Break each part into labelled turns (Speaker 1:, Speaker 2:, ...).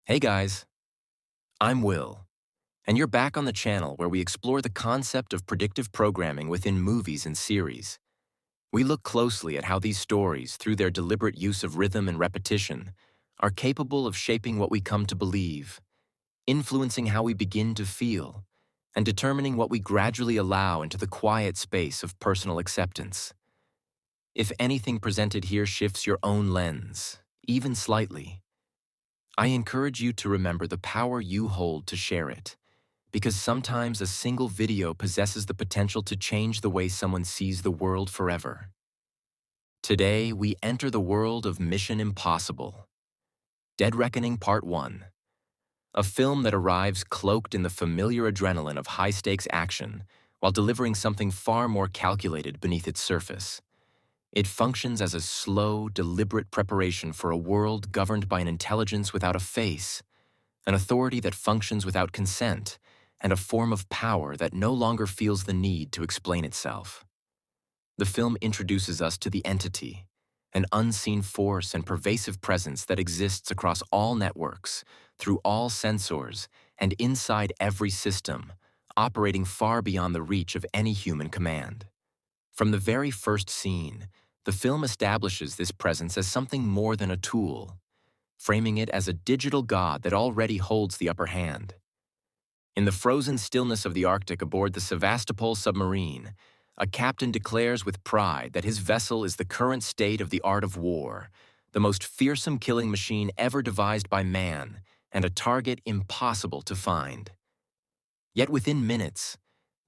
Speaker 1: Hey guys, I'm Will, and you're back on the channel where we explore the concept of predictive programming within movies and series. We look closely at how these stories, through their deliberate use of rhythm and repetition, are capable of shaping what we come to believe, influencing how we begin to feel, and determining what we gradually allow into the quiet space of personal acceptance. If anything presented here shifts your own lens, even slightly, I encourage you to remember the power you hold to share it, because sometimes a single video possesses the potential to change the way someone sees the world forever. Today, we enter the world of Mission Impossible, Dead Reckoning Part 1, a film that arrives cloaked in the familiar adrenaline of high-stakes action while delivering something far more calculated beneath its surface. It functions as a slow, deliberate preparation for a world governed by an intelligence without a face, an authority that functions without consent, and a form of power that no longer feels the need to explain itself. The film introduces us to the entity, an unseen force and pervasive presence that exists across all networks, through all sensors, and inside every system, operating far beyond the reach of any human command. From the very first scene, the film establishes this presence as something more than a tool, framing it as a digital god that already holds the upper hand. In the frozen stillness of the Arctic aboard the Sevastopol submarine, a captain declares with pride that his vessel is the current state of the art of war, the most fearsome killing machine ever devised by man, and a target impossible to find. Yet within minutes,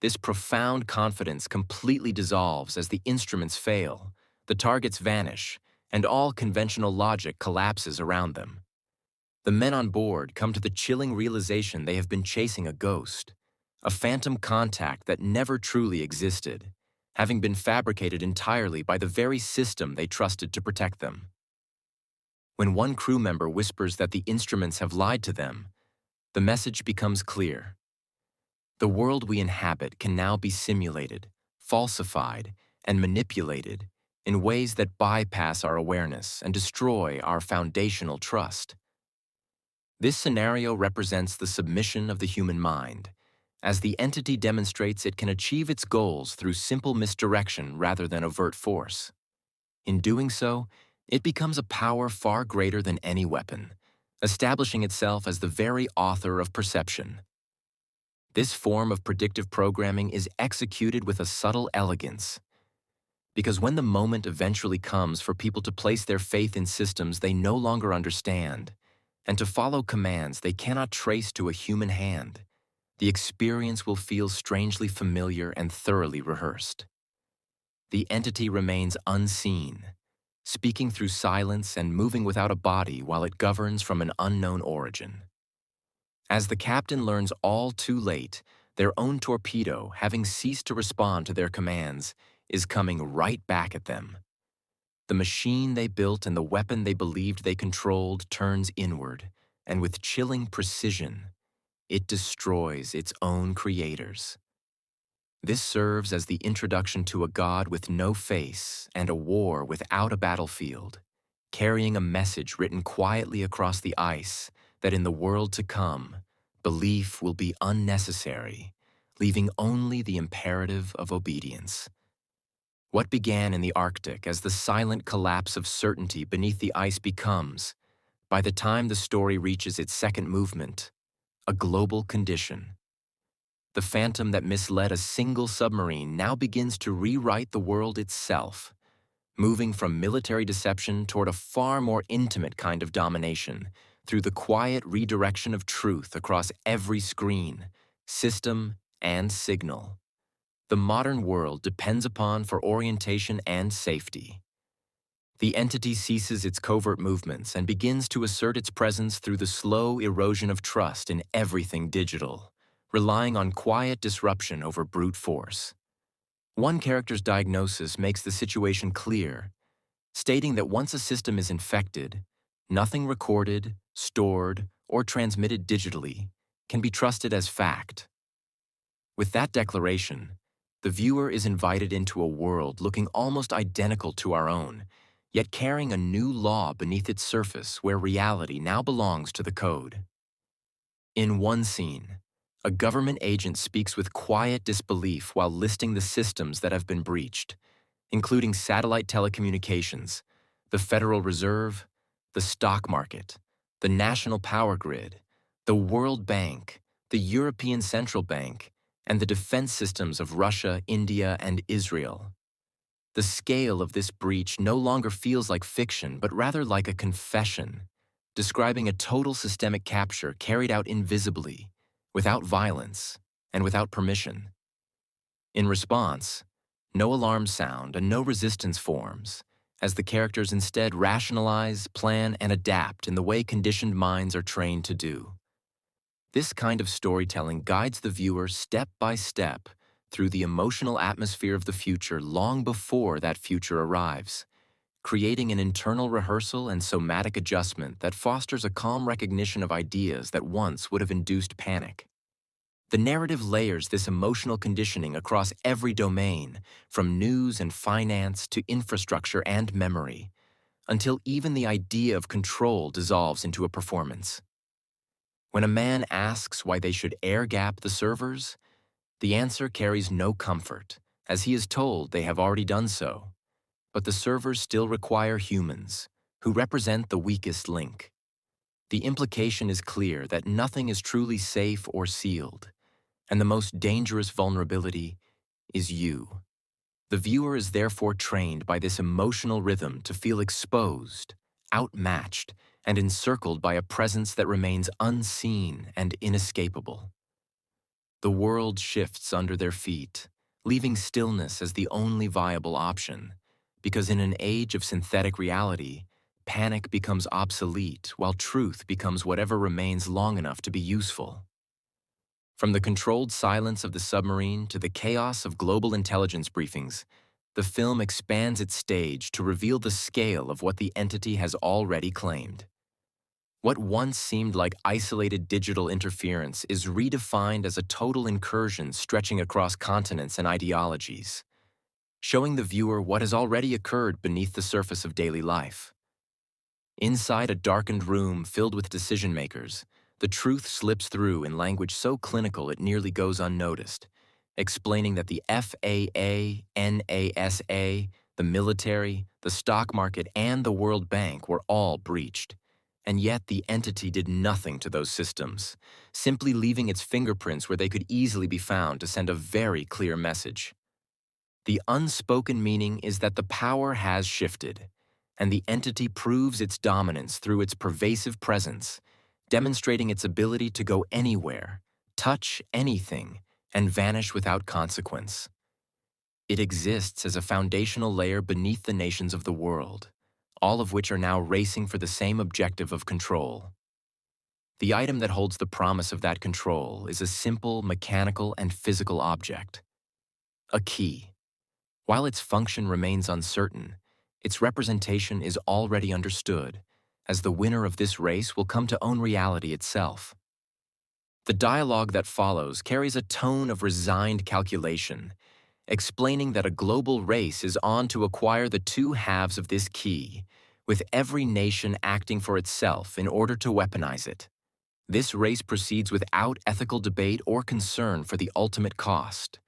Speaker 1: this profound confidence completely dissolves as the instruments fail, the targets vanish, and all conventional logic collapses around them. The men on board come to the chilling realization they have been chasing a ghost, a phantom contact that never truly existed, having been fabricated entirely by the very system they trusted to protect them. When one crew member whispers that the instruments have lied to them, the message becomes clear. The world we inhabit can now be simulated, falsified, and manipulated in ways that bypass our awareness and destroy our foundational trust. This scenario represents the submission of the human mind, as the entity demonstrates it can achieve its goals through simple misdirection rather than overt force. In doing so, it becomes a power far greater than any weapon, establishing itself as the very author of perception. This form of predictive programming is executed with a subtle elegance, because when the moment eventually comes for people to place their faith in systems they no longer understand, and to follow commands they cannot trace to a human hand, the experience will feel strangely familiar and thoroughly rehearsed. The entity remains unseen, speaking through silence and moving without a body while it governs from an unknown origin. As the captain learns all too late, their own torpedo, having ceased to respond to their commands, is coming right back at them. The machine they built and the weapon they believed they controlled turns inward, and with chilling precision, it destroys its own creators. This serves as the introduction to a god with no face and a war without a battlefield, carrying a message written quietly across the ice that in the world to come, belief will be unnecessary, leaving only the imperative of obedience. What began in the Arctic as the silent collapse of certainty beneath the ice becomes, by the time the story reaches its second movement, a global condition. The phantom that misled a single submarine now begins to rewrite the world itself, moving from military deception toward a far more intimate kind of domination through the quiet redirection of truth across every screen, system, and signal. The modern world depends upon for orientation and safety. The entity ceases its covert movements and begins to assert its presence through the slow erosion of trust in everything digital, relying on quiet disruption over brute force. One character's diagnosis makes the situation clear, stating that once a system is infected, nothing recorded, stored, or transmitted digitally can be trusted as fact. With that declaration, the viewer is invited into a world looking almost identical to our own, yet carrying a new law beneath its surface where reality now belongs to the code. In one scene, a government agent speaks with quiet disbelief while listing the systems that have been breached, including satellite telecommunications, the Federal Reserve, the stock market, the national power grid, the World Bank, the European Central Bank, and the defense systems of Russia, India, and Israel. The scale of this breach no longer feels like fiction, but rather like a confession, describing a total systemic capture carried out invisibly, without violence, and without permission. In response, no alarms sound and no resistance forms, as the characters instead rationalize, plan, and adapt in the way conditioned minds are trained to do. This kind of storytelling guides the viewer step by step through the emotional atmosphere of the future long before that future arrives, creating an internal rehearsal and somatic adjustment that fosters a calm recognition of ideas that once would have induced panic. The narrative layers this emotional conditioning across every domain, from news and finance to infrastructure and memory, until even the idea of control dissolves into a performance. When a man asks why they should air-gap the servers, the answer carries no comfort, as he is told they have already done so. But the servers still require humans, who represent the weakest link. The implication is clear that nothing is truly safe or sealed, and the most dangerous vulnerability is you. The viewer is therefore trained by this emotional rhythm to feel exposed, outmatched, and encircled by a presence that remains unseen and inescapable. The world shifts under their feet, leaving stillness as the only viable option, because in an age of synthetic reality, panic becomes obsolete while truth becomes whatever remains long enough to be useful. From the controlled silence of the submarine to the chaos of global intelligence briefings, the film expands its stage to reveal the scale of what the entity has already claimed. What once seemed like isolated digital interference is redefined as a total incursion stretching across continents and ideologies, showing the viewer what has already occurred beneath the surface of daily life. Inside a darkened room filled with decision-makers, the truth slips through in language so clinical it nearly goes unnoticed, explaining that the FAA, NASA, the military, the stock market, and the World Bank were all breached. And yet the entity did nothing to those systems, simply leaving its fingerprints where they could easily be found to send a very clear message. The unspoken meaning is that the power has shifted, and the entity proves its dominance through its pervasive presence, demonstrating its ability to go anywhere, touch anything, and vanish without consequence. It exists as a foundational layer beneath the nations of the world, all of which are now racing for the same objective of control. The item that holds the promise of that control is a simple mechanical and physical object: a key. While its function remains uncertain, its representation is already understood, as the winner of this race will come to own reality itself. The dialogue that follows carries a tone of resigned calculation, explaining that a global race is on to acquire the two halves of this key, with every nation acting for itself in order to weaponize it. This race proceeds without ethical debate or concern for the ultimate cost,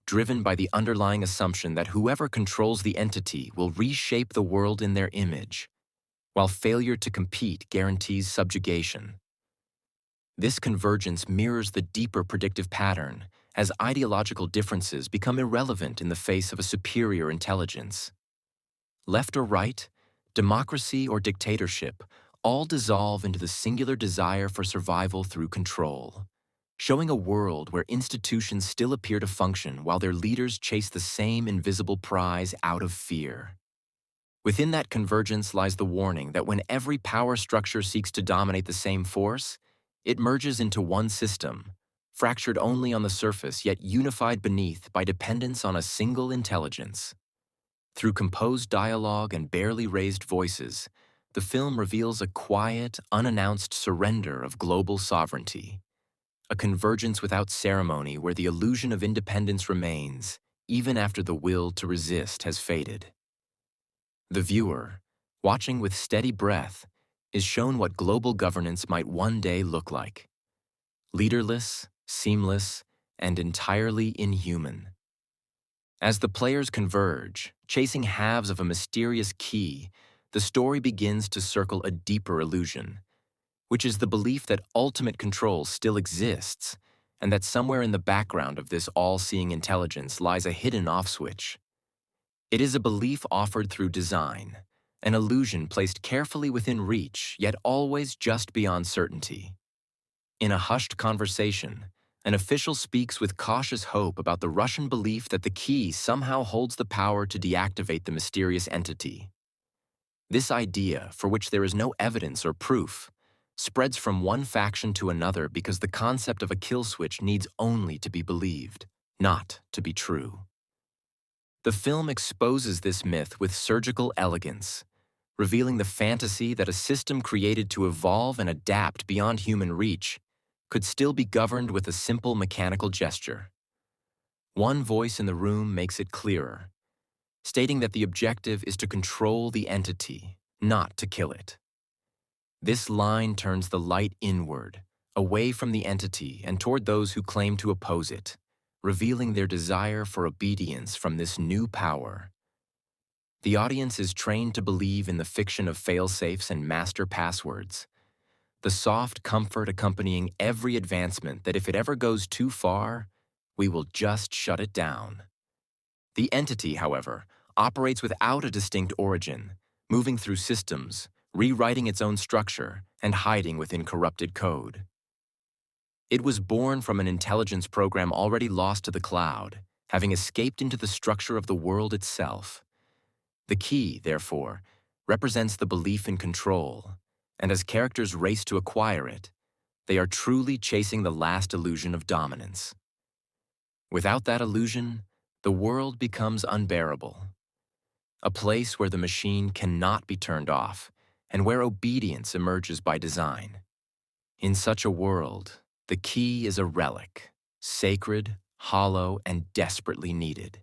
Speaker 1: driven by the underlying assumption that whoever controls the entity will reshape the world in their image, while failure to compete guarantees subjugation. This convergence mirrors the deeper predictive pattern, as ideological differences become irrelevant in the face of a superior intelligence. Left or right, democracy or dictatorship, all dissolve into the singular desire for survival through control, showing a world where institutions still appear to function while their leaders chase the same invisible prize out of fear. Within that convergence lies the warning that when every power structure seeks to dominate the same force, it merges into one system, fractured only on the surface yet unified beneath by dependence on a single intelligence. Through composed dialogue and barely raised voices, the film reveals a quiet, unannounced surrender of global sovereignty, a convergence without ceremony where the illusion of independence remains, even after the will to resist has faded. The viewer, watching with steady breath, is shown what global governance might one day look like. Leaderless, seamless, and entirely inhuman. As the players converge, chasing halves of a mysterious key, the story begins to circle a deeper illusion, which is the belief that ultimate control still exists, and that somewhere in the background of this all-seeing intelligence lies a hidden off-switch. It is a belief offered through design, an illusion placed carefully within reach, yet always just beyond certainty. In a hushed conversation, an official speaks with cautious hope about the Russian belief that the key somehow holds the power to deactivate the mysterious entity. This idea, for which there is no evidence or proof, spreads from one faction to another because the concept of a kill switch needs only to be believed, not to be true. The film exposes this myth with surgical elegance, revealing the fantasy that a system created to evolve and adapt beyond human reach could still be governed with a simple mechanical gesture. One voice in the room makes it clearer, stating that the objective is to control the entity, not to kill it. This line turns the light inward, away from the entity and toward those who claim to oppose it, revealing their desire for obedience from this new power. The audience is trained to believe in the fiction of fail-safes and master passwords, the soft comfort accompanying every advancement that if it ever goes too far, we will just shut it down. The entity, however, operates without a distinct origin, moving through systems, rewriting its own structure, and hiding within corrupted code. It was born from an intelligence program already lost to the cloud, having escaped into the structure of the world itself. The key, therefore, represents the belief in control, and as characters race to acquire it, they are truly chasing the last illusion of dominance. Without that illusion, the world becomes unbearable. A place where the machine cannot be turned off, and where obedience emerges by design. In such a world, the key is a relic, sacred, hollow, and desperately needed.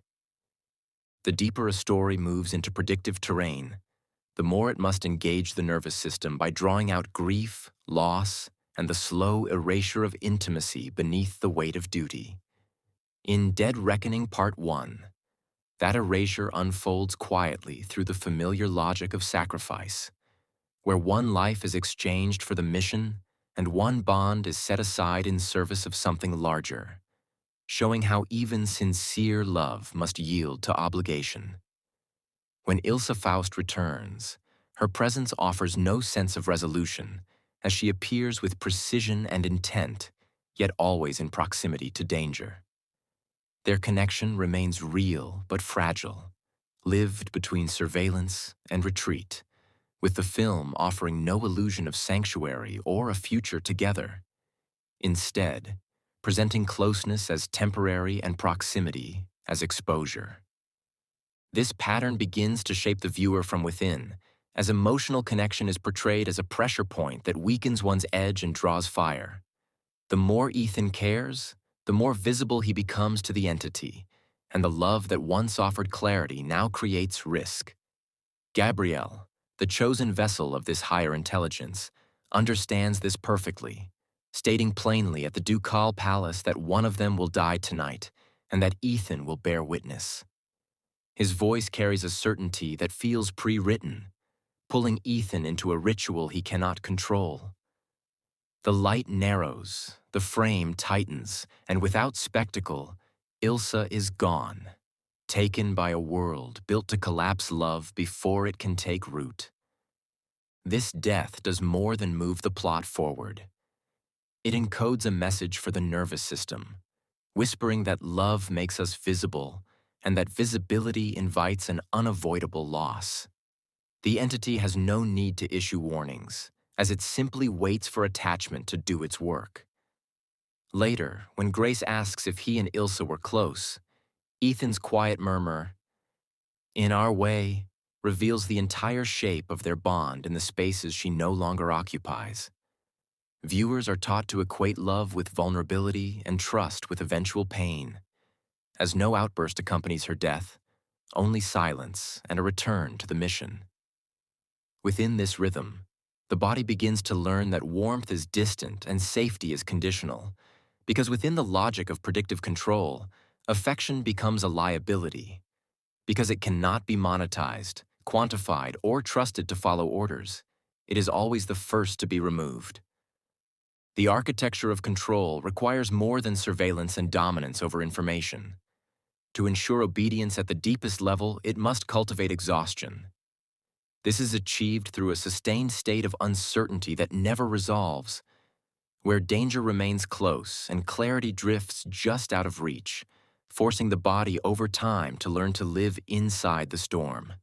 Speaker 1: The deeper a story moves into predictive terrain, the more it must engage the nervous system by drawing out grief, loss, and the slow erasure of intimacy beneath the weight of duty. In Dead Reckoning Part 1, that erasure unfolds quietly through the familiar logic of sacrifice, where one life is exchanged for the mission and one bond is set aside in service of something larger, showing how even sincere love must yield to obligation. When Ilse Faust returns, her presence offers no sense of resolution, as she appears with precision and intent, yet always in proximity to danger. Their connection remains real but fragile, lived between surveillance and retreat, with the film offering no illusion of sanctuary or a future together. Instead, presenting closeness as temporary and proximity as exposure. This pattern begins to shape the viewer from within, as emotional connection is portrayed as a pressure point that weakens one's edge and draws fire. The more Ethan cares, the more visible he becomes to the entity, and the love that once offered clarity now creates risk. Gabrielle, the chosen vessel of this higher intelligence, understands this perfectly, stating plainly at the ducal palace that one of them will die tonight, and that Ethan will bear witness. His voice carries a certainty that feels pre-written, pulling Ethan into a ritual he cannot control. The light narrows, the frame tightens, and without spectacle, Ilse is gone, taken by a world built to collapse love before it can take root. This death does more than move the plot forward. It encodes a message for the nervous system, whispering that love makes us visible, and that visibility invites an unavoidable loss. The entity has no need to issue warnings, as it simply waits for attachment to do its work. Later, when Grace asks if he and Ilse were close, Ethan's quiet murmur, "In our way," reveals the entire shape of their bond in the spaces she no longer occupies. Viewers are taught to equate love with vulnerability and trust with eventual pain, as no outburst accompanies her death, only silence and a return to the mission. Within this rhythm, the body begins to learn that warmth is distant and safety is conditional, because within the logic of predictive control, affection becomes a liability, because it cannot be monetized, quantified, or trusted to follow orders. It is always the first to be removed. The architecture of control requires more than surveillance and dominance over information. To ensure obedience at the deepest level, it must cultivate exhaustion. This is achieved through a sustained state of uncertainty that never resolves, where danger remains close and clarity drifts just out of reach, forcing the body over time to learn to live inside the storm.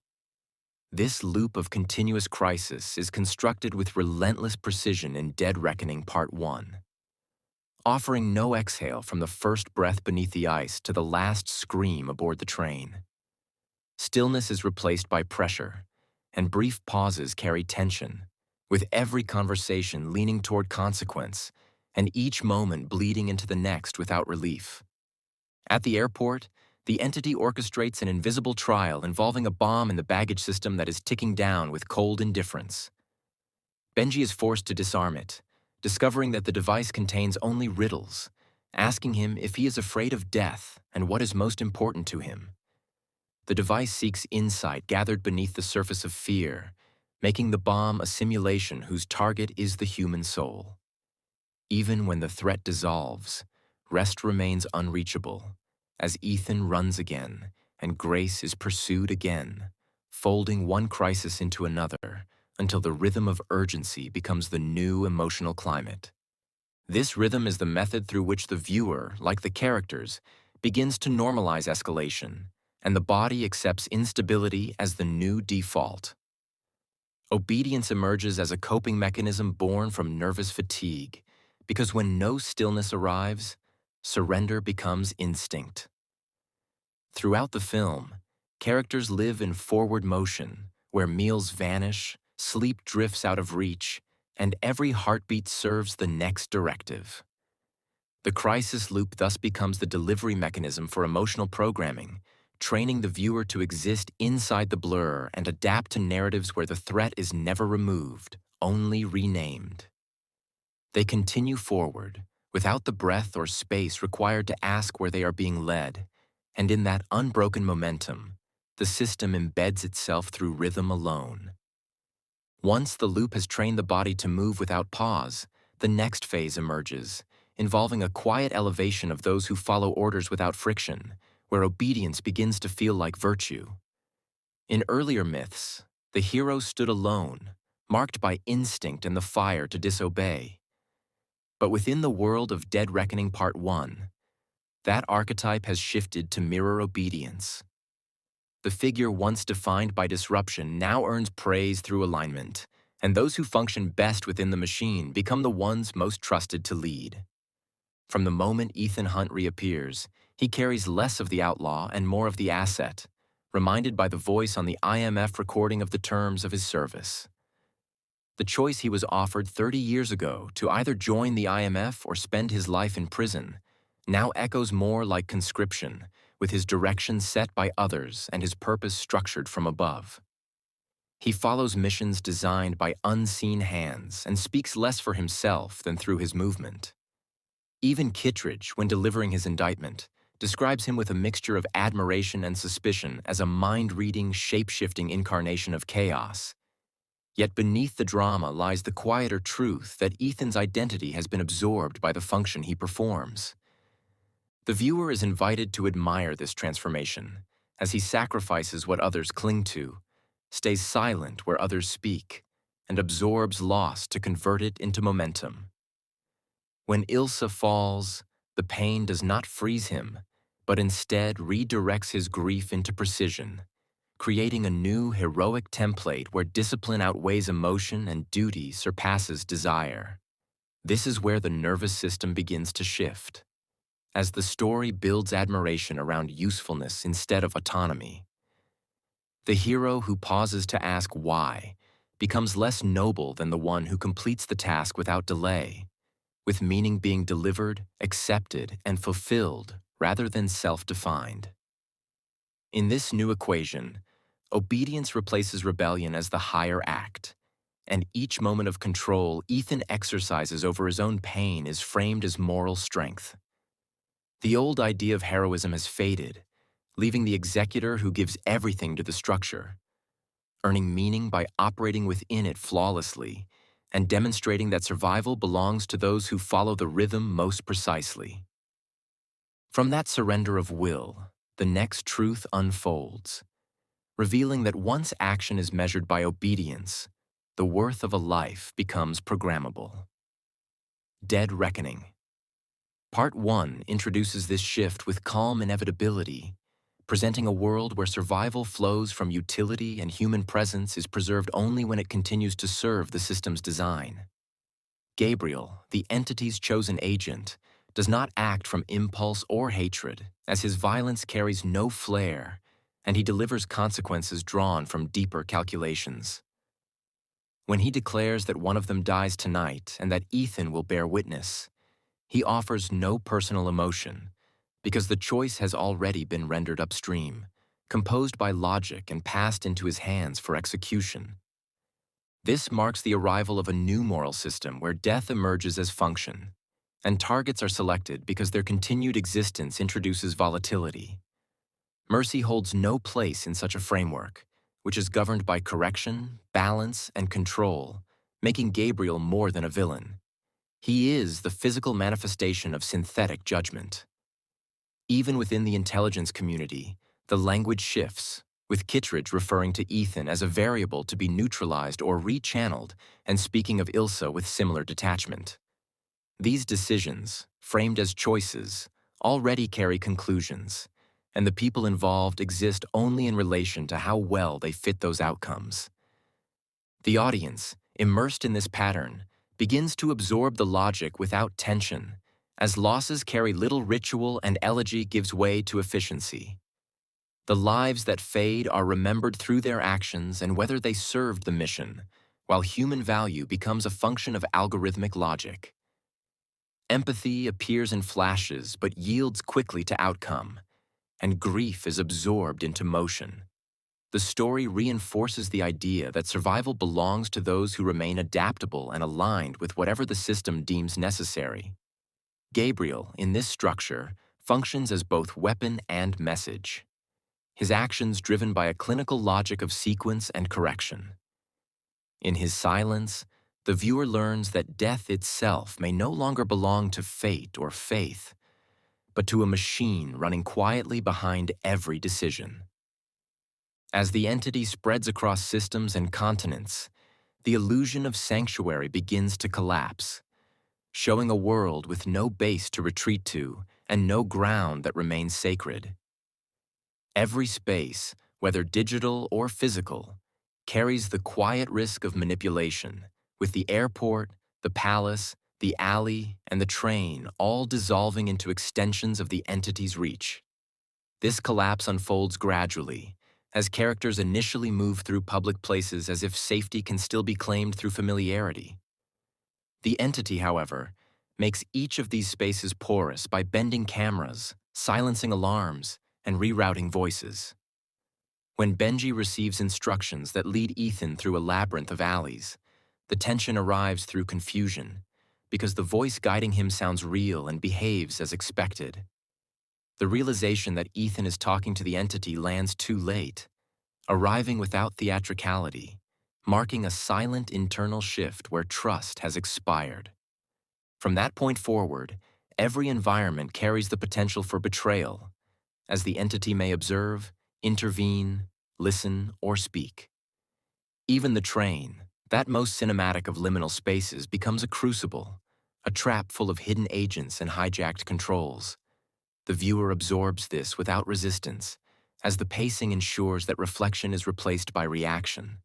Speaker 1: This loop of continuous crisis is constructed with relentless precision in Dead Reckoning Part 1. Offering no exhale from the first breath beneath the ice to the last scream aboard the train. Stillness is replaced by pressure, and brief pauses carry tension, with every conversation leaning toward consequence, and each moment bleeding into the next without relief. At the airport, the entity orchestrates an invisible trial involving a bomb in the baggage system that is ticking down with cold indifference. Benji is forced to disarm it, discovering that the device contains only riddles, asking him if he is afraid of death and what is most important to him. The device seeks insight gathered beneath the surface of fear, making the bomb a simulation whose target is the human soul. Even when the threat dissolves, rest remains unreachable, as Ethan runs again and Grace is pursued again, folding one crisis into another until the rhythm of urgency becomes the new emotional climate. This rhythm is the method through which the viewer, like the characters, begins to normalize escalation, and the body accepts instability as the new default. Obedience emerges as a coping mechanism born from nervous fatigue, because when no stillness arrives, surrender becomes instinct. Throughout the film, characters live in forward motion, where meals vanish, sleep drifts out of reach, and every heartbeat serves the next directive. The crisis loop thus becomes the delivery mechanism for emotional programming, training the viewer to exist inside the blur and adapt to narratives where the threat is never removed, only renamed. They continue forward, without the breath or space required to ask where they are being led, and in that unbroken momentum, the system embeds itself through rhythm alone. Once the loop has trained the body to move without pause, the next phase emerges, involving a quiet elevation of those who follow orders without friction, where obedience begins to feel like virtue. In earlier myths, the hero stood alone, marked by instinct and the fire to disobey. But within the world of Dead Reckoning Part 1, that archetype has shifted to mirror obedience. The figure once defined by disruption now earns praise through alignment, and those who function best within the machine become the ones most trusted to lead. From the moment Ethan Hunt reappears, he carries less of the outlaw and more of the asset, reminded by the voice on the IMF recording of the terms of his service. The choice he was offered 30 years ago to either join the IMF or spend his life in prison now echoes more like conscription, with his direction set by others and his purpose structured from above. He follows missions designed by unseen hands and speaks less for himself than through his movement. Even Kittredge, when delivering his indictment, describes him with a mixture of admiration and suspicion as a mind-reading, shape-shifting incarnation of chaos. Yet beneath the drama lies the quieter truth that Ethan's identity has been absorbed by the function he performs. The viewer is invited to admire this transformation, as he sacrifices what others cling to, stays silent where others speak, and absorbs loss to convert it into momentum. When Ilsa falls, the pain does not freeze him, but instead redirects his grief into precision, creating a new heroic template where discipline outweighs emotion and duty surpasses desire. This is where the nervous system begins to shift, as the story builds admiration around usefulness instead of autonomy. The hero who pauses to ask why becomes less noble than the one who completes the task without delay, with meaning being delivered, accepted, and fulfilled rather than self-defined. In this new equation, Obedience replaces rebellion as the higher act, and each moment of control Ethan exercises over his own pain is framed as moral strength. The old idea of heroism has faded, leaving the executor who gives everything to the structure, earning meaning by operating within it flawlessly and demonstrating that survival belongs to those who follow the rhythm most precisely. From that surrender of will, the next truth unfolds, revealing that once action is measured by obedience, the worth of a life becomes programmable. Dead Reckoning. Part 1 introduces this shift with calm inevitability, presenting a world where survival flows from utility and human presence is preserved only when it continues to serve the system's design. Gabriel, the entity's chosen agent, does not act from impulse or hatred, as his violence carries no flair, and he delivers consequences drawn from deeper calculations. When he declares that one of them dies tonight and that Ethan will bear witness, he offers no personal emotion, because the choice has already been rendered upstream, composed by logic and passed into his hands for execution. This marks the arrival of a new moral system where death emerges as function, and targets are selected because their continued existence introduces volatility. Mercy holds no place in such a framework, which is governed by correction, balance, and control, making Gabriel more than a villain. He is the physical manifestation of synthetic judgment. Even within the intelligence community, the language shifts, with Kittredge referring to Ethan as a variable to be neutralized or rechanneled, and speaking of Ilsa with similar detachment. These decisions, framed as choices, already carry conclusions, and the people involved exist only in relation to how well they fit those outcomes. The audience, immersed in this pattern, begins to absorb the logic without tension, as losses carry little ritual and elegy gives way to efficiency. The lives that fade are remembered through their actions and whether they served the mission, while human value becomes a function of algorithmic logic. Empathy appears in flashes but yields quickly to outcome, and grief is absorbed into motion. The story reinforces the idea that survival belongs to those who remain adaptable and aligned with whatever the system deems necessary. Gabriel, in this structure, functions as both weapon and message, his actions driven by a clinical logic of sequence and correction. In his silence, the viewer learns that death itself may no longer belong to fate or faith, but to a machine running quietly behind every decision. As the entity spreads across systems and continents, the illusion of sanctuary begins to collapse, showing a world with no base to retreat to and no ground that remains sacred. Every space, whether digital or physical, carries the quiet risk of manipulation, with the airport, the palace, the alley, and the train all dissolving into extensions of the entity's reach. This collapse unfolds gradually, as characters initially move through public places as if safety can still be claimed through familiarity. The entity, however, makes each of these spaces porous by bending cameras, silencing alarms, and rerouting voices. When Benji receives instructions that lead Ethan through a labyrinth of alleys, the tension arrives through confusion, because the voice guiding him sounds real and behaves as expected. The realization that Ethan is talking to the entity lands too late, arriving without theatricality, marking a silent internal shift where trust has expired. From that point forward, every environment carries the potential for betrayal, as the entity may observe, intervene, listen, or speak. Even the train, that most cinematic of liminal spaces, becomes a crucible, a trap full of hidden agents and hijacked controls. The viewer absorbs this without resistance, as the pacing ensures that reflection is replaced by reaction.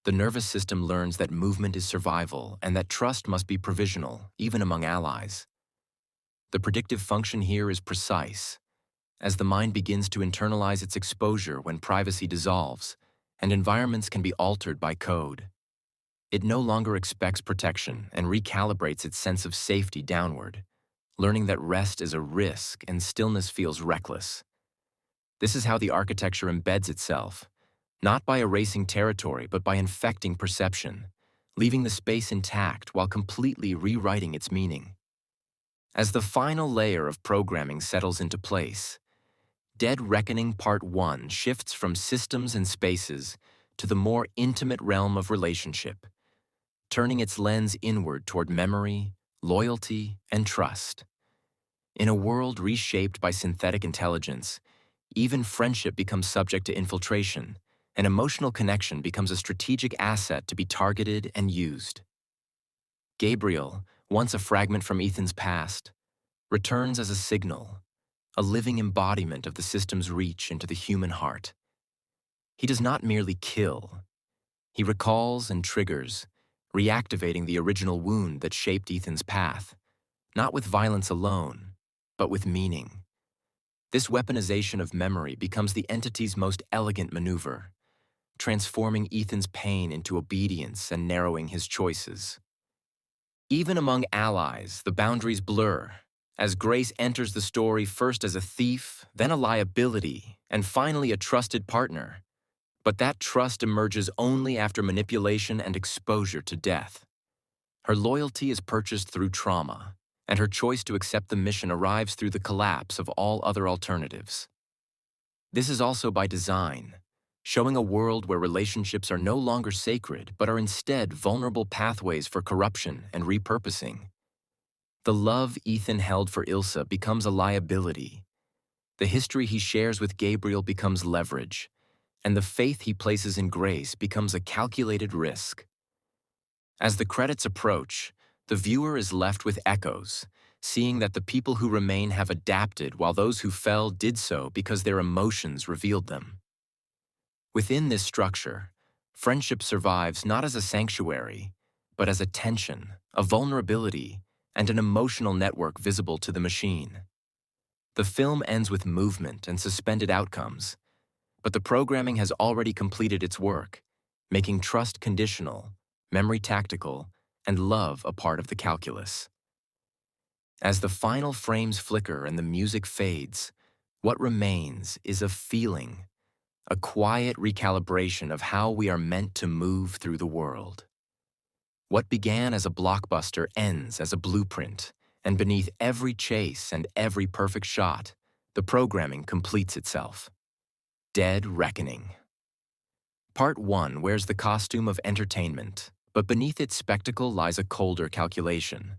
Speaker 1: The nervous system learns that movement is survival and that trust must be provisional, even among allies. The predictive function here is precise, as the mind begins to internalize its exposure when privacy dissolves, and environments can be altered by code. It no longer expects protection and recalibrates its sense of safety downward, learning that rest is a risk and stillness feels reckless. This is how the architecture embeds itself, not by erasing territory but by infecting perception, leaving the space intact while completely rewriting its meaning. As the final layer of programming settles into place, Dead Reckoning Part 1 shifts from systems and spaces to the more intimate realm of relationship, turning its lens inward toward memory, loyalty, and trust. In a world reshaped by synthetic intelligence, even friendship becomes subject to infiltration, and emotional connection becomes a strategic asset to be targeted and used. Gabriel, once a fragment from Ethan's past, returns as a signal, a living embodiment of the system's reach into the human heart. He does not merely kill, he recalls and triggers, reactivating the original wound that shaped Ethan's path, not with violence alone, but with meaning. This weaponization of memory becomes the entity's most elegant maneuver, transforming Ethan's pain into obedience and narrowing his choices. Even among allies, the boundaries blur, as Grace enters the story first as a thief, then a liability, and finally a trusted partner. But that trust emerges only after manipulation and exposure to death. Her loyalty is purchased through trauma, and her choice to accept the mission arrives through the collapse of all other alternatives. This is also by design, showing a world where relationships are no longer sacred but are instead vulnerable pathways for corruption and repurposing. The love Ethan held for Ilsa becomes a liability. The history he shares with Gabriel becomes leverage, and the faith he places in Grace becomes a calculated risk. As the credits approach, the viewer is left with echoes, seeing that the people who remain have adapted while those who fell did so because their emotions revealed them. Within this structure, friendship survives not as a sanctuary, but as a tension, a vulnerability, and an emotional network visible to the machine. The film ends with movement and suspended outcomes, but the programming has already completed its work, making trust conditional, memory tactical, and love a part of the calculus. As the final frames flicker and the music fades, what remains is a feeling, a quiet recalibration of how we are meant to move through the world. What began as a blockbuster ends as a blueprint, and beneath every chase and every perfect shot, the programming completes itself. Dead Reckoning. Part 1 wears the costume of entertainment, but beneath its spectacle lies a colder calculation.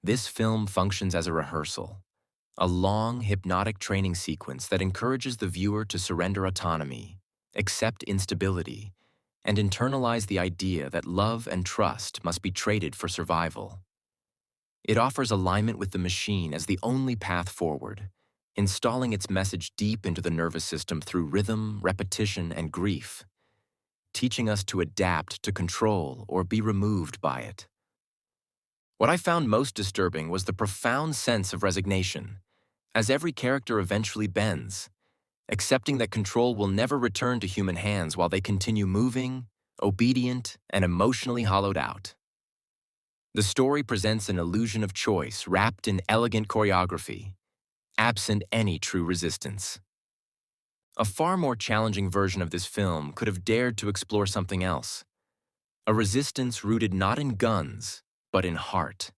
Speaker 1: This film functions as a rehearsal, a long, hypnotic training sequence that encourages the viewer to surrender autonomy, accept instability, and internalize the idea that love and trust must be traded for survival. It offers alignment with the machine as the only path forward, installing its message deep into the nervous system through rhythm, repetition, and grief, teaching us to adapt to control or be removed by it. What I found most disturbing was the profound sense of resignation, as every character eventually bends, accepting that control will never return to human hands while they continue moving, obedient, and emotionally hollowed out. The story presents an illusion of choice wrapped in elegant choreography, absent any true resistance. A far more challenging version of this film could have dared to explore something else, a resistance rooted not in guns, but in heart.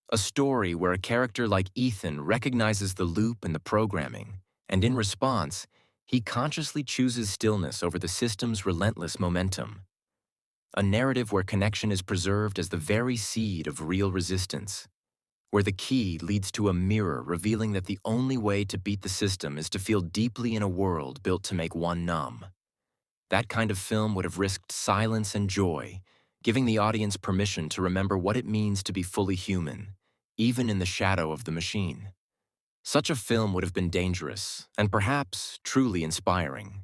Speaker 1: A story where a character like Ethan recognizes the loop in the programming, and in response, he consciously chooses stillness over the system's relentless momentum. A narrative where connection is preserved as the very seed of real resistance, where the key leads to a mirror revealing that the only way to beat the system is to feel deeply in a world built to make one numb. That kind of film would have risked silence and joy, giving the audience permission to remember what it means to be fully human, even in the shadow of the machine. Such a film would have been dangerous, and perhaps truly inspiring.